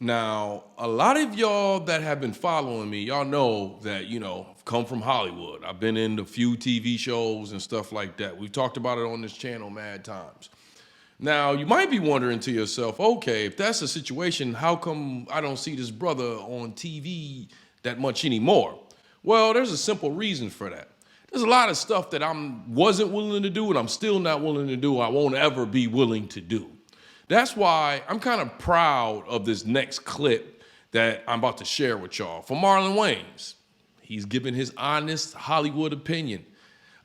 Now, a lot of y'all that have been following me, y'all know that, I've come from Hollywood. I've been in a few TV shows and stuff like that. We've talked about it on this channel mad times. Now, you might be wondering to yourself, okay, if that's the situation, how come I don't see this brother on TV that much anymore? Well, there's a simple reason for that. There's a lot of stuff that I wasn't willing to do and I'm still not willing to do. I won't ever be willing to do. That's why I'm kind of proud of this next clip that I'm about to share with y'all from Marlon Wayans. He's giving his honest Hollywood opinion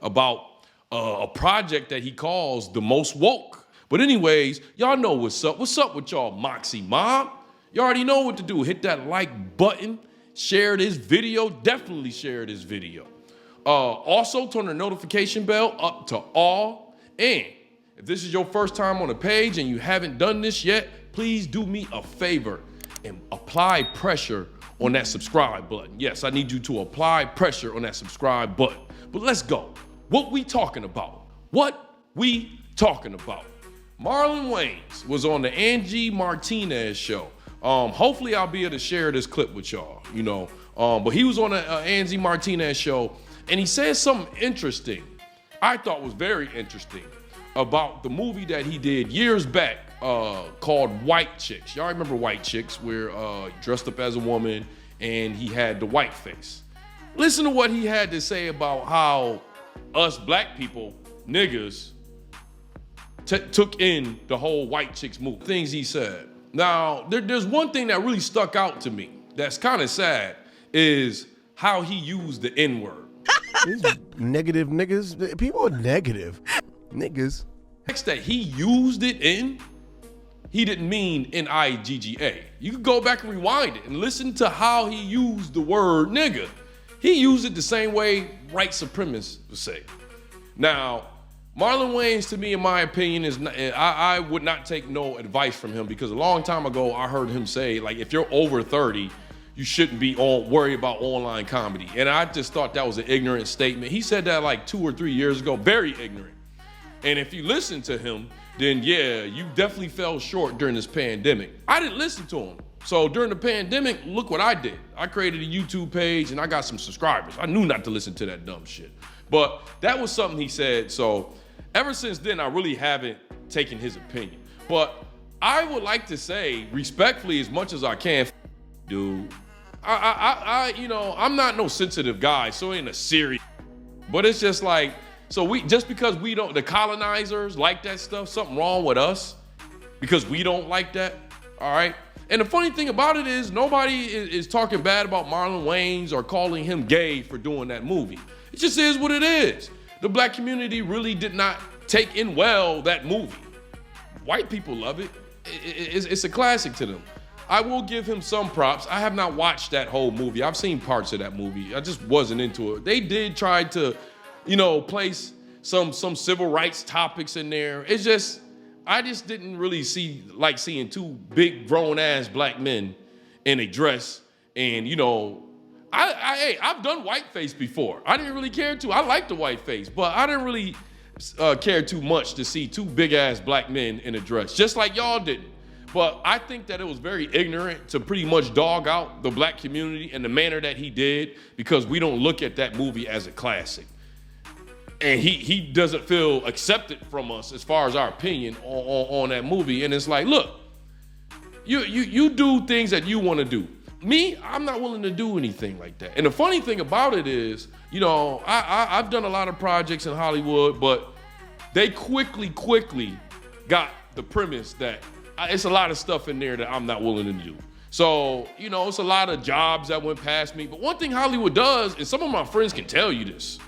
about a project that he calls The Most Woke. But anyways, y'all know what's up. What's up with y'all, Moxy Mob? You already know what to do. Hit that like button, share this video, definitely share this video. Also, turn the notification bell up to all. And if this is your first time on the page and you haven't done this yet, please do me a favor and apply pressure on that subscribe button. Yes, I need you to apply pressure on that subscribe button. But let's go. What we talking about? What we talking about? Marlon Wayans was on the Angie Martinez show. Hopefully I'll be able to share this clip with y'all, but he was on the Angie Martinez show and he said something interesting, I thought was very interesting, about the movie that he did years back called White Chicks. Y'all remember White Chicks, where dressed up as a woman and he had the white face. Listen to what he had to say about how us black people, niggas, took in the whole White Chicks movie. Things he said. Now, there's one thing that really stuck out to me that's kind of sad is how he used the N-word. These negative niggas, people are negative. Niggas. That he used it in, he didn't mean N-I-G-G-A. You can go back and rewind it and listen to how he used the word nigga. He used it the same way white supremacists would say. Now, Marlon Wayans, to me, in my opinion, is not, I would not take no advice from him because a long time ago I heard him say, like, if you're over 30, you shouldn't be worried about online comedy. And I just thought that was an ignorant statement. He said that like 2 or 3 years ago, very ignorant. And if you listen to him, then yeah, you definitely fell short during this pandemic. I didn't listen to him. So during the pandemic, look what I did. I created a YouTube page and I got some subscribers. I knew not to listen to that dumb shit. But that was something he said. So ever since then, I really haven't taken his opinion. But I would like to say, respectfully, as much as I can, dude, I'm not no sensitive guy, so it ain't a serious. But it's just like, so just because we don't, the colonizers like that stuff, something wrong with us because we don't like that, all right? And the funny thing about it is nobody is talking bad about Marlon Wayans or calling him gay for doing that movie. It just is what it is. The black community really did not take in well that movie. White people love it. It's a classic to them. I will give him some props. I have not watched that whole movie. I've seen parts of that movie. I just wasn't into it. They did try to, place some civil rights topics in there. It's just, I just didn't really like seeing two big grown ass black men in a dress. And I've done whiteface before. I didn't really care to. I liked the whiteface, but I didn't really care too much to see two big ass black men in a dress, just like y'all didn't. But I think that it was very ignorant to pretty much dog out the black community in the manner that he did because we don't look at that movie as a classic. And he doesn't feel accepted from us as far as our opinion on that movie. And it's like, look, you do things that you want to do. Me, I'm not willing to do anything like that. And the funny thing about it is, I've done a lot of projects in Hollywood, but they quickly got the premise that it's a lot of stuff in there that I'm not willing to do. So, it's a lot of jobs that went past me. But one thing Hollywood does, and some of my friends can tell you this,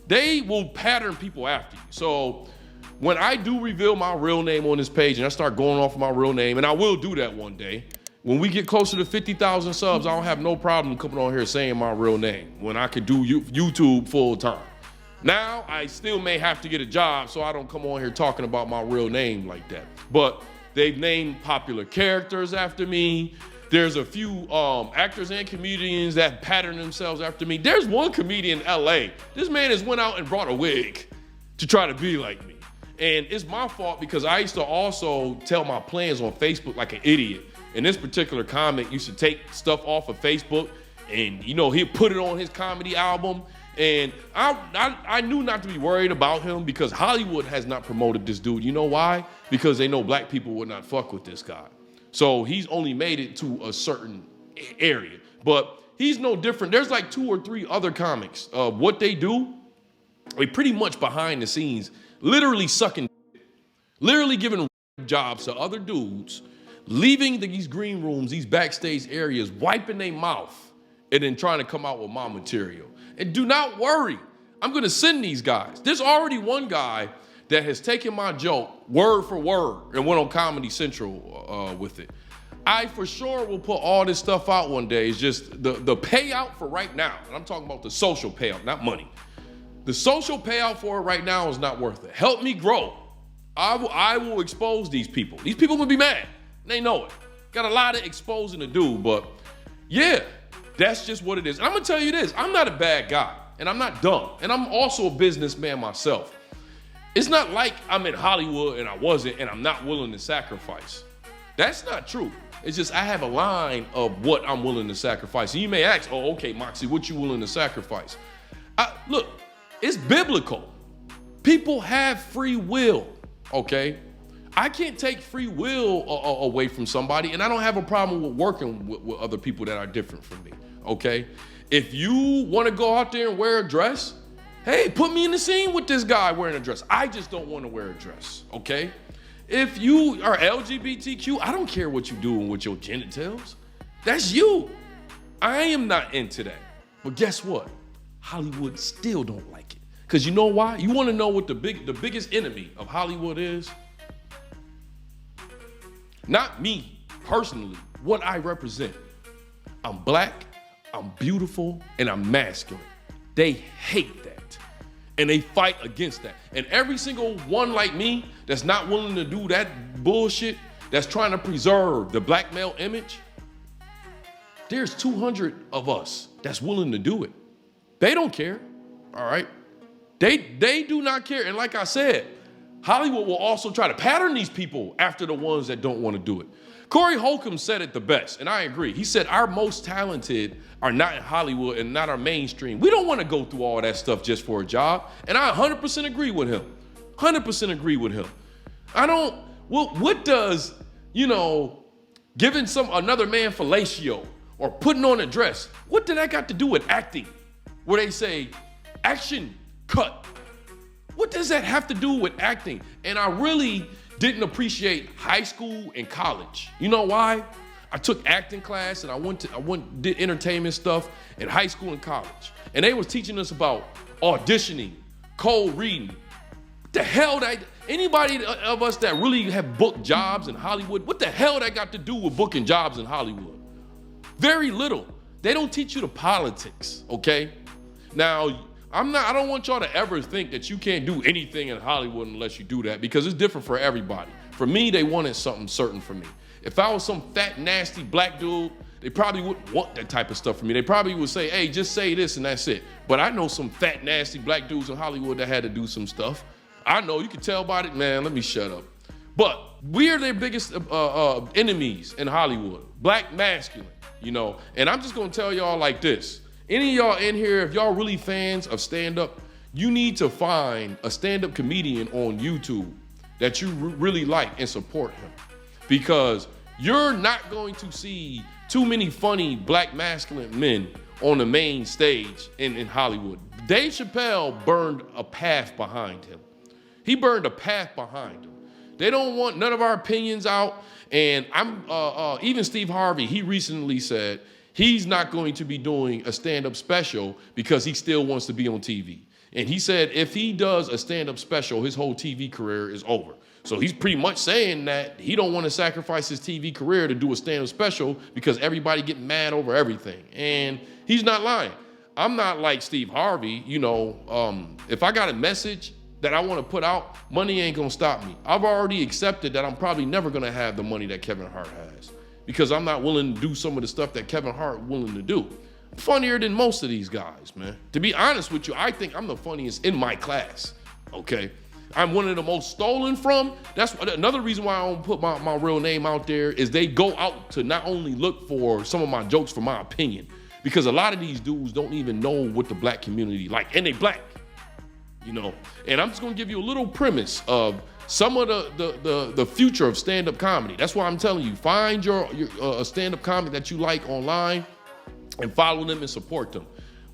they will pattern people after you. So when I do reveal my real name on this page and I start going off my real name, and I will do that one day, when we get closer to 50,000 subs, I don't have no problem coming on here saying my real name when I could do YouTube full time. Now, I still may have to get a job so I don't come on here talking about my real name like that. But they've named popular characters after me. There's a few actors and comedians that pattern themselves after me. There's one comedian in LA. This man has went out and brought a wig to try to be like me. And it's my fault because I used to also tell my plans on Facebook like an idiot. And this particular comic used to take stuff off of Facebook and, you know, he'd put it on his comedy album. And I knew not to be worried about him because Hollywood has not promoted this dude. You know why? Because they know black people would not fuck with this guy. So he's only made it to a certain area. But he's no different. There's like 2 or 3 other comics. What they do, they pretty much behind the scenes, literally sucking, literally giving jobs to other dudes, leaving these green rooms, these backstage areas, wiping their mouth, and then trying to come out with my material. And do not worry, I'm gonna send these guys. There's already one guy that has taken my joke word for word and went on Comedy Central with it. I for sure will put all this stuff out one day. It's just the payout for right now, and I'm talking about the social payout, not money. The social payout for it right now is not worth it. Help me grow. I will expose these people. These people will be mad. They know it. Got a lot of exposing to do, but yeah, that's just what it is. And I'm gonna tell you this, I'm not a bad guy, and I'm not dumb, and I'm also a businessman myself. It's not like I'm in Hollywood and I wasn't, and I'm not willing to sacrifice. That's not true. It's just I have a line of what I'm willing to sacrifice. And you may ask, oh, okay, Moxy, what you willing to sacrifice? Look, it's biblical. People have free will, okay? I can't take free will away from somebody, and I don't have a problem with working with other people that are different from me, okay? If you want to go out there and wear a dress, hey, put me in the scene with this guy wearing a dress. I just don't want to wear a dress, okay? If you are LGBTQ, I don't care what you're doing with your genitals. That's you. I am not into that. But guess what? Hollywood still don't like it. Because you know why? You want to know what the biggest enemy of Hollywood is? Not me, personally, what I represent. I'm black, I'm beautiful, and I'm masculine. They hate that. And they fight against that. And every single one like me that's not willing to do that bullshit, that's trying to preserve the black male image, there's 200 of us that's willing to do it. They don't care, all right? They do not care. And like I said, Hollywood will also try to pattern these people after the ones that don't want to do it. Corey Holcomb said it the best, and I agree. He said, our most talented are not in Hollywood and not our mainstream. We don't want to go through all that stuff just for a job. And I 100% agree with him. 100% agree with him. What does, giving another man fellatio or putting on a dress, what did that got to do with acting? Where they say, action, cut. What does that have to do with acting? And I really didn't appreciate high school and college. You know why? I took acting class and I did entertainment stuff in high school and college. And they was teaching us about auditioning, cold reading. What the hell anybody of us that really have booked jobs in Hollywood, what the hell that got to do with booking jobs in Hollywood? Very little. They don't teach you the politics, okay? Now, I don't want y'all to ever think that you can't do anything in Hollywood unless you do that, because it's different for everybody. For me, they wanted something certain for me. If I was some fat, nasty black dude, they probably wouldn't want that type of stuff from me. They probably would say, hey, just say this and that's it. But I know some fat, nasty black dudes in Hollywood that had to do some stuff. I know, you can tell by it, man, let me shut up. But we are their biggest enemies in Hollywood, black masculine, And I'm just gonna tell y'all like this. Any of y'all in here, if y'all really fans of stand-up, you need to find a stand-up comedian on YouTube that you really like and support him. Because you're not going to see too many funny black masculine men on the main stage in Hollywood. Dave Chappelle burned a path behind him. He burned a path behind him. They don't want none of our opinions out. And even Steve Harvey, he recently said, he's not going to be doing a stand-up special because he still wants to be on TV. And he said if he does a stand-up special, his whole TV career is over. So he's pretty much saying that he don't want to sacrifice his TV career to do a stand-up special because everybody getting mad over everything. And he's not lying. I'm not like Steve Harvey. If I got a message that I want to put out, money ain't gonna stop me. I've already accepted that I'm probably never gonna have the money that Kevin Hart has, because I'm not willing to do some of the stuff that Kevin Hart willing to do. I'm funnier than most of these guys, man. To be honest with you, I think I'm the funniest in my class, okay? I'm one of the most stolen from. That's another reason why I don't put my real name out there is they go out to not only look for some of my jokes for my opinion, because a lot of these dudes don't even know what the black community like, and they black, you know. And I'm just gonna give you a little premise of some of the future of stand-up comedy. That's why I'm telling you, find your stand-up comedy that you like online and follow them and support them.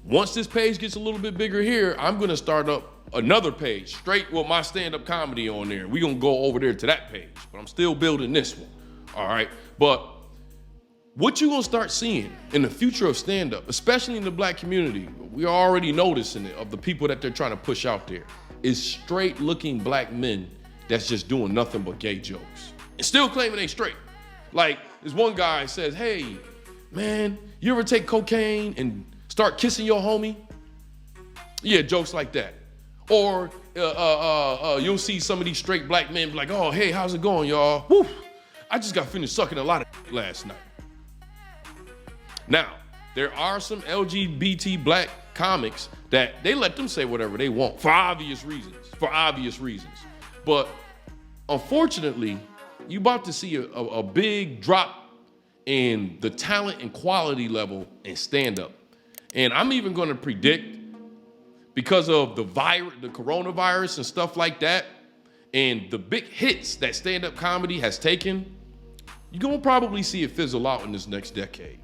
Once this page gets a little bit bigger here, I'm gonna start up another page straight with my stand-up comedy on there. We're gonna go over there to that page, but I'm still building this one, all right? But what you're gonna start seeing in the future of stand-up, especially in the black community, we're already noticing it, of the people that they're trying to push out there, is straight-looking black men that's just doing nothing but gay jokes and still claiming they straight. Like, this one guy says, hey, man, you ever take cocaine and start kissing your homie? Yeah, jokes like that. Or you'll see some of these straight black men be like, oh, hey, how's it going, y'all? Woo, I just got finished sucking a lot of last night. Now, there are some LGBT black comics that they let them say whatever they want for obvious reasons. But unfortunately, you about to see a big drop in the talent and quality level in stand-up. And I'm even gonna predict, because of the coronavirus and stuff like that, and the big hits that stand-up comedy has taken, you're gonna probably see it fizzle out in this next decade.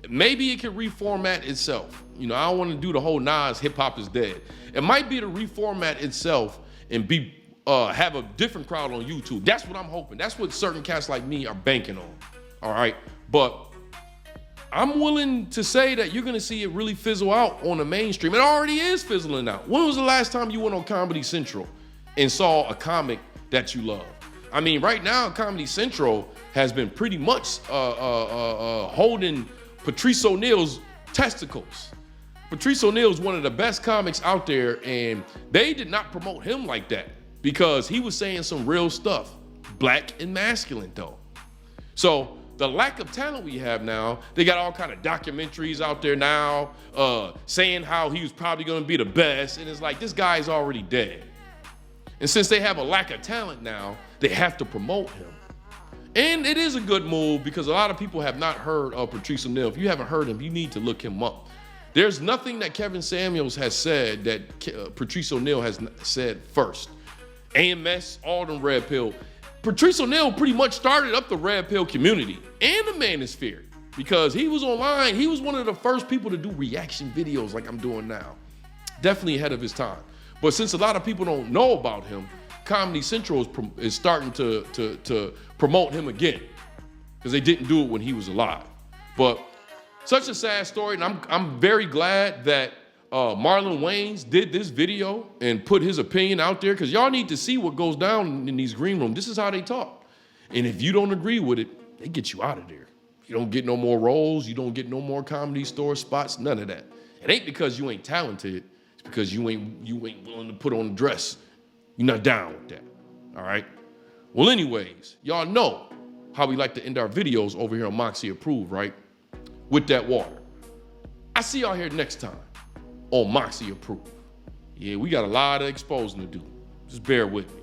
Maybe it can reformat itself. You know, I don't wanna do the whole Nas hip hop is dead. It might be to reformat itself and have a different crowd on YouTube. That's what I'm hoping. That's what certain cats like me are banking on, all right? But I'm willing to say that you're gonna see it really fizzle out on the mainstream. It already is fizzling out. When was the last time you went on Comedy Central and saw a comic that you love? I mean, right now, Comedy Central has been pretty much holding Patrice O'Neal's testicles. Patrice O'Neal is one of the best comics out there, and they did not promote him like that because he was saying some real stuff. Black and masculine, though. So, the lack of talent we have now, they got all kind of documentaries out there now saying how he was probably gonna be the best, and it's like, this guy's already dead. And since they have a lack of talent now, they have to promote him. And it is a good move because a lot of people have not heard of Patrice O'Neal. If you haven't heard him, you need to look him up. There's nothing that Kevin Samuels has said that Patrice O'Neal has said first. AMS, all them red pill. Patrice O'Neal pretty much started up the red pill community and the manosphere because he was online. He was one of the first people to do reaction videos like I'm doing now. Definitely ahead of his time. But since a lot of people don't know about him, Comedy Central is starting to promote him again because they didn't do it when he was alive. But such a sad story, and I'm very glad that Marlon Wayans did this video and put his opinion out there because y'all need to see what goes down in these green rooms. This is how they talk. And if you don't agree with it, they get you out of there. You don't get no more roles. You don't get no more Comedy Store spots, none of that. It ain't because you ain't talented. It's because you ain't willing to put on a dress. You're not down with that, all right? Well, anyways, y'all know how we like to end our videos over here on Moxy Approved, right? With that water. I see y'all here next time on Moxy Approved. Yeah, we got a lot of exposing to do. Just bear with me.